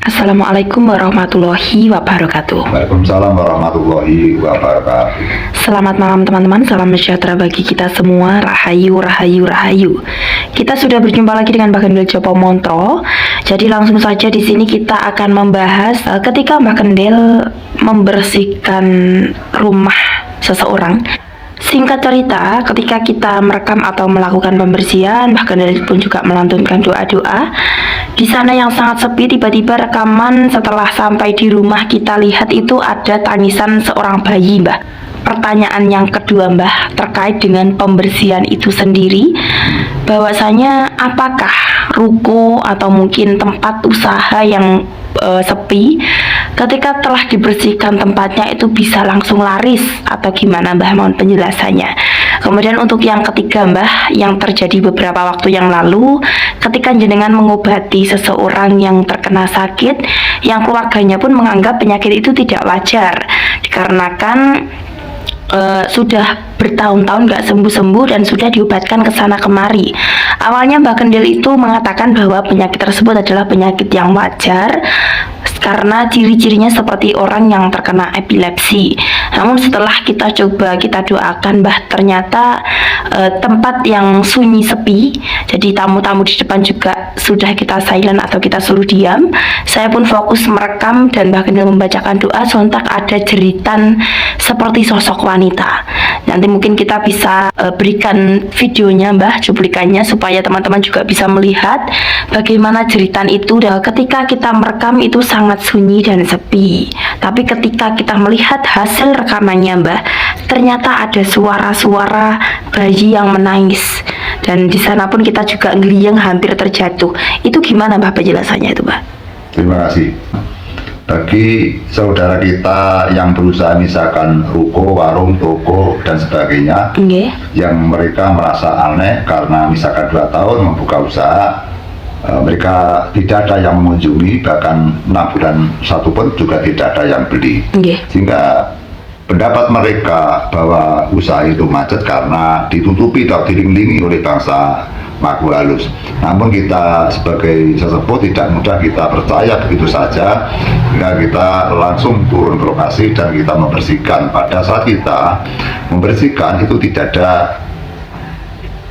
Assalamualaikum warahmatullahi wabarakatuh. Waalaikumsalam warahmatullahi wabarakatuh. Selamat malam teman-teman, salam sejahtera bagi kita semua. Rahayu, rahayu, rahayu. Kita sudah berjumpa lagi dengan Mbah Kendel Jopo Montro. Jadi langsung saja di sini kita akan membahas ketika Mbah Kendel membersihkan rumah seseorang. Singkat cerita, ketika kita merekam atau melakukan pembersihan, Mbah Kendel pun juga melantunkan doa-doa. Di sana yang sangat sepi, tiba-tiba rekaman setelah sampai di rumah kita lihat itu ada tangisan seorang bayi, Mbah. Pertanyaan yang kedua, Mbah, terkait dengan pembersihan itu sendiri, bahwasanya apakah ruko atau mungkin tempat usaha yang sepi ketika telah dibersihkan tempatnya itu bisa langsung laris atau gimana, Mbah? Mohon penjelasannya. Kemudian untuk yang ketiga, Mbah, yang terjadi beberapa waktu yang lalu ketika jenengan mengobati seseorang yang terkena sakit yang keluarganya pun menganggap penyakit itu tidak wajar dikarenakan sudah bertahun-tahun nggak sembuh-sembuh dan sudah diobatkan ke sana kemari. Awalnya Mbah Kendel itu mengatakan bahwa penyakit tersebut adalah penyakit yang wajar karena ciri-cirinya seperti orang yang terkena epilepsi. Namun setelah kita coba, kita doakan, Mbah, ternyata tempat yang sunyi sepi, jadi tamu-tamu di depan juga sudah kita silent atau kita suruh diam. Saya pun fokus merekam dan Mbah Kendel membacakan doa, sontak ada jeritan seperti sosok wanita. Nanti mungkin kita bisa berikan videonya, Mbah, cuplikannya supaya teman-teman juga bisa melihat bagaimana jeritan itu. Dan ketika kita merekam itu sangat sunyi dan sepi, tapi ketika kita melihat hasil rekamannya, Mbah, ternyata ada suara-suara bayi yang menangis dan di sana pun kita juga ngeliyeng hampir terjatuh. Itu gimana, Mbah, penjelasannya itu, Mbah? Terima kasih. Bagi saudara kita yang berusaha misalkan ruko, warung, toko dan sebagainya, yang mereka merasa aneh karena misalkan 2 tahun membuka usaha, mereka tidak ada yang mengunjungi, bahkan 6 bulan 1 pun juga tidak ada yang beli. Sehingga pendapat mereka bahwa usaha itu macet karena ditutupi atau dilindungi oleh bangsa makhluk halus. Namun kita sebagai sesepuh tidak mudah kita percaya begitu saja, sehingga kita langsung turun ke lokasi dan kita membersihkan. Pada saat kita membersihkan itu tidak ada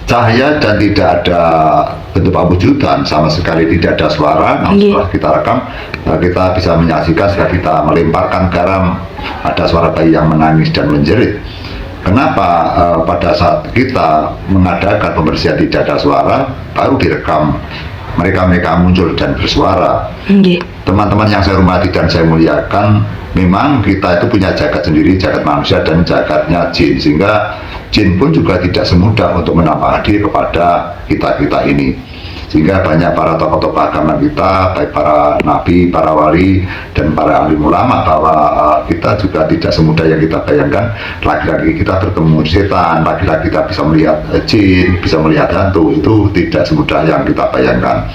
cahaya dan tidak ada bentuk pewujudan, sama sekali tidak ada suara. Namun setelah kita rekam, kita bisa menyaksikan setelah kita melemparkan garam, ada suara bayi yang menangis dan menjerit. Kenapa pada saat kita mengadakan pembersihan tidak ada suara, baru direkam mereka muncul dan bersuara. Teman-teman yang saya hormati dan saya muliakan, memang kita itu punya jagat sendiri, jagat manusia dan jagatnya jin, sehingga jin pun juga tidak semudah untuk menampakkan diri kepada kita ini. Sehingga banyak para tokoh-tokoh agama kita, baik para nabi, para wali, dan para alim ulama, bahwa kita juga tidak semudah yang kita bayangkan. Lagi-lagi kita bertemu setan, lagi-lagi kita bisa melihat jin, bisa melihat hantu, itu tidak semudah yang kita bayangkan.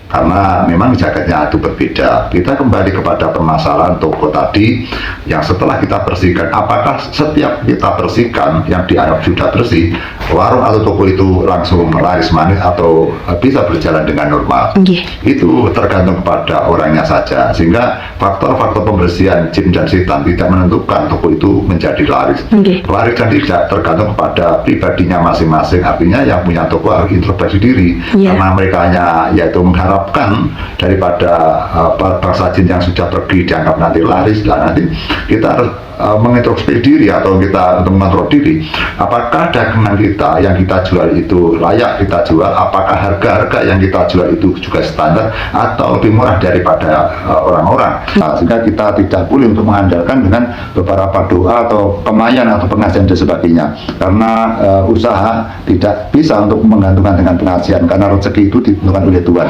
Karena memang jagatnya itu berbeda. Kita kembali kepada permasalahan toko tadi, yang setelah kita bersihkan, apakah setiap kita bersihkan yang dianggap sudah bersih, warung atau toko itu langsung laris manis atau bisa berjalan dengan normal? Itu tergantung kepada orangnya saja. Sehingga faktor-faktor pembersihan jin dan setan tidak menentukan toko itu menjadi laris. Laris dan tidak tergantung kepada pribadinya masing-masing. Artinya yang punya toko harus introspeksi diri, karena mereka hanya yaitu mengharap daripada bangsa jin yang sudah pergi dianggap nanti laris. Dan nanti kita harus mengintrospeksi diri atau kita untuk mengontrol diri, apakah dagangan kita yang kita jual itu layak kita jual, apakah harga-harga yang kita jual itu juga standar atau lebih murah daripada orang-orang. Sehingga kita tidak boleh untuk mengandalkan dengan beberapa doa atau kemayan atau pengajian dan sebagainya, karena usaha tidak bisa untuk menggantungkan dengan pengajian, karena rezeki itu ditentukan oleh Tuhan,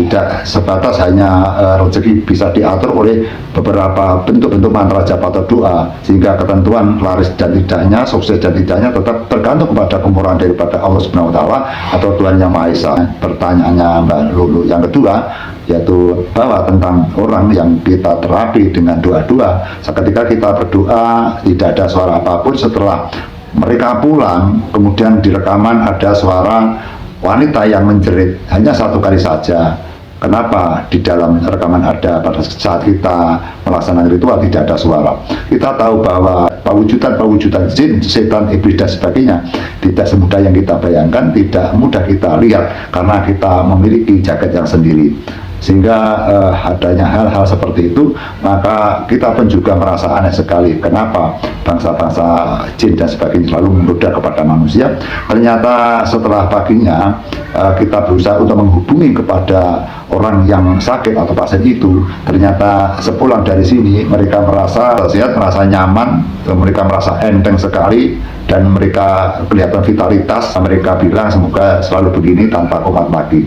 tidak sebatas hanya rezeki bisa diatur oleh beberapa bentuk-bentuk mantra japa atau doa. Sehingga ketentuan laris dan tidaknya, sukses dan tidaknya tetap tergantung kepada kemurahan daripada Allah Subhanahu wa Ta'ala atau Tuhan Yang Maha Esa. Pertanyaannya Mbak Lulu yang kedua, yaitu bahwa tentang orang yang kita terapi dengan doa-doa. Seketika kita berdoa tidak ada suara apapun, setelah mereka pulang kemudian di rekaman ada suara wanita yang menjerit hanya 1 kali saja. Kenapa di dalam rekaman ada pada saat kita melaksanakan ritual tidak ada suara? Kita tahu bahwa pewujudan jin, setan, iblis dan sebagainya tidak semudah yang kita bayangkan, tidak mudah kita lihat karena kita memiliki jagat yang sendiri. Sehingga adanya hal-hal seperti itu, maka kita pun juga merasa aneh sekali. Kenapa bangsa-bangsa jin dan sebagainya selalu menggoda kepada manusia? Ternyata setelah paginya kita berusaha untuk menghubungi kepada orang yang sakit atau pasien itu. Ternyata sepulang dari sini mereka merasa sehat, merasa nyaman, mereka merasa enteng sekali, dan mereka kelihatan vitalitas. Mereka bilang semoga selalu begini tanpa komat lagi.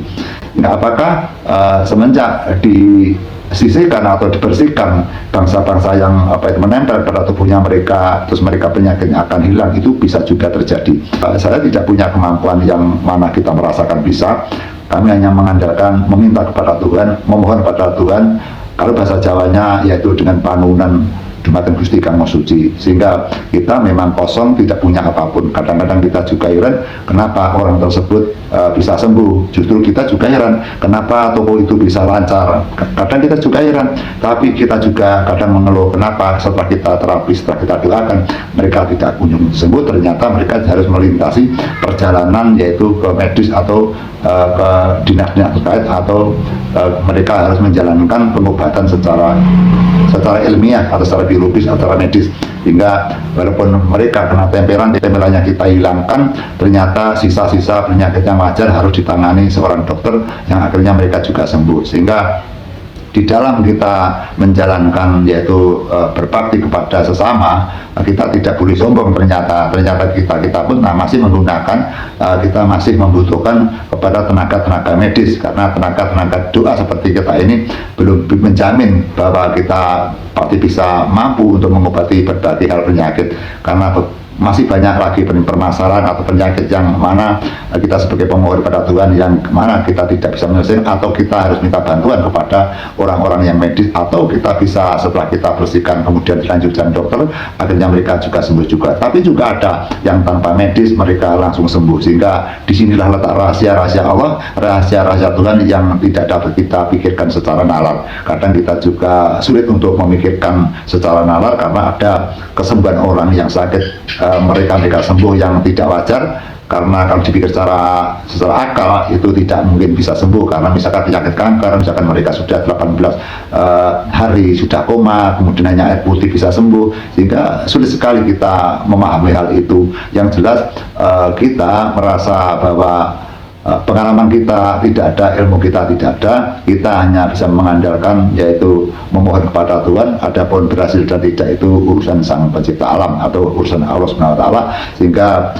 Nah, apakah semenjak disisihkan atau dibersihkan bangsa-bangsa yang menempel pada tubuhnya mereka, terus mereka penyakitnya akan hilang, itu bisa juga terjadi. Saya tidak punya kemampuan yang mana kita merasakan bisa. Kami hanya mengandalkan meminta kepada Tuhan, memohon kepada Tuhan. Kalau bahasa Jawanya yaitu dengan panunan Dumateng Gusti Kang Maha Suci, sehingga kita memang kosong, tidak punya apapun. Kadang-kadang kita juga heran kenapa orang tersebut bisa sembuh. Justru kita juga heran kenapa toko itu bisa lancar. Kadang kita juga heran, tapi kita juga kadang mengeluh kenapa setelah kita terapi, setelah kita doakan, mereka tidak kunjung sembuh. Ternyata mereka harus melintasi perjalanan yaitu ke medis atau ke dinas-dinas terkait, atau mereka harus menjalankan pengobatan secara ilmiah atau secara biologis atau secara medis, hingga walaupun mereka kena tempelannya kita hilangkan, ternyata sisa-sisa penyakit yang wajar harus ditangani seorang dokter yang akhirnya mereka juga sembuh. Sehingga di dalam kita menjalankan yaitu berbakti kepada sesama, kita tidak boleh sombong. Ternyata kita pun masih menggunakan, kita masih membutuhkan kepada tenaga medis, karena tenaga doa seperti kita ini belum menjamin bahwa kita pasti bisa mampu untuk mengobati berbagai hal penyakit, karena masih banyak lagi permasalahan atau penyakit yang mana kita sebagai pemohon pada Tuhan yang mana kita tidak bisa menyelesaikan, atau kita harus minta bantuan kepada orang-orang yang medis, atau kita bisa setelah kita bersihkan kemudian dilanjutkan dokter, akhirnya mereka juga sembuh juga. Tapi juga ada yang tanpa medis mereka langsung sembuh, sehingga disinilah letak rahasia-rahasia Allah, rahasia-rahasia Tuhan yang tidak dapat kita pikirkan secara nalar. Kadang kita juga sulit untuk memikirkan secara nalar karena ada kesembuhan orang yang sakit, mereka sembuh yang tidak wajar, karena kalau dipikir secara akal itu tidak mungkin bisa sembuh. Karena misalkan penyakit kanker, misalkan mereka sudah 18 hari sudah koma, kemudian hanya air putih bisa sembuh, sehingga sulit sekali kita memahami hal itu. Yang jelas kita merasa bahwa pengalaman kita tidak ada, ilmu kita tidak ada, kita hanya bisa mengandalkan yaitu memohon kepada Tuhan. Adapun berhasil dan tidak itu urusan Sang Pencipta alam atau urusan Allah Subhanahu wa taala. Sehingga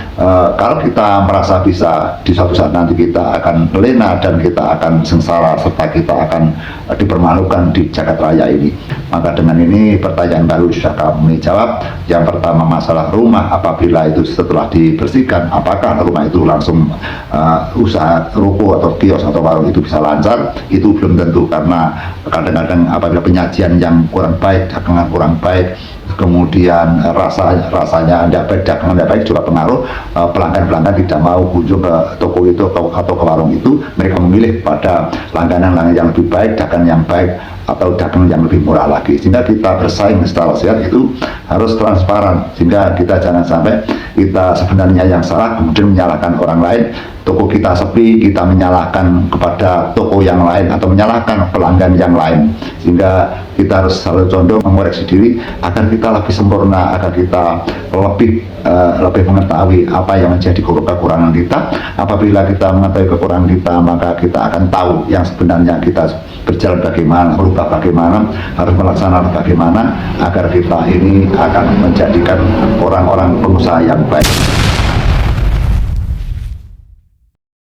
kalau kita merasa bisa, di suatu saat nanti kita akan lena dan kita akan sengsara serta kita akan dipermalukan di jagat raya ini. Maka dengan ini pertanyaan baru sudah kami jawab. Yang pertama masalah rumah, apabila itu setelah dibersihkan, apakah rumah itu langsung usaha ruko atau kios atau warung itu bisa lancar? Itu belum tentu, karena kadang-kadang apabila penyajian yang kurang baik, dagangan kurang baik, kemudian rasanya tidak baik, dagangan tidak baik, juga pengaruh. Pelanggan tidak mau kunjung ke toko itu atau ke warung itu. Mereka memilih pada langganan yang lebih baik, dagangan yang baik, atau dagangan yang lebih murah lagi. Sehingga kita bersaing secara sehat itu harus transparan, sehingga kita jangan sampai kita sebenarnya yang salah kemudian menyalahkan orang lain. Toko kita sepi, kita menyalahkan kepada toko yang lain atau menyalahkan pelanggan yang lain. Sehingga kita harus selalu condong mengoreksi diri agar kita lebih sempurna, agar kita lebih mengetahui apa yang menjadi kekurangan kita. Apabila kita mengetahui kekurangan kita, maka kita akan tahu yang sebenarnya kita berjalan bagaimana, berubah bagaimana, harus melaksanakan bagaimana, agar kita ini akan menjadikan orang-orang pengusaha yang baik.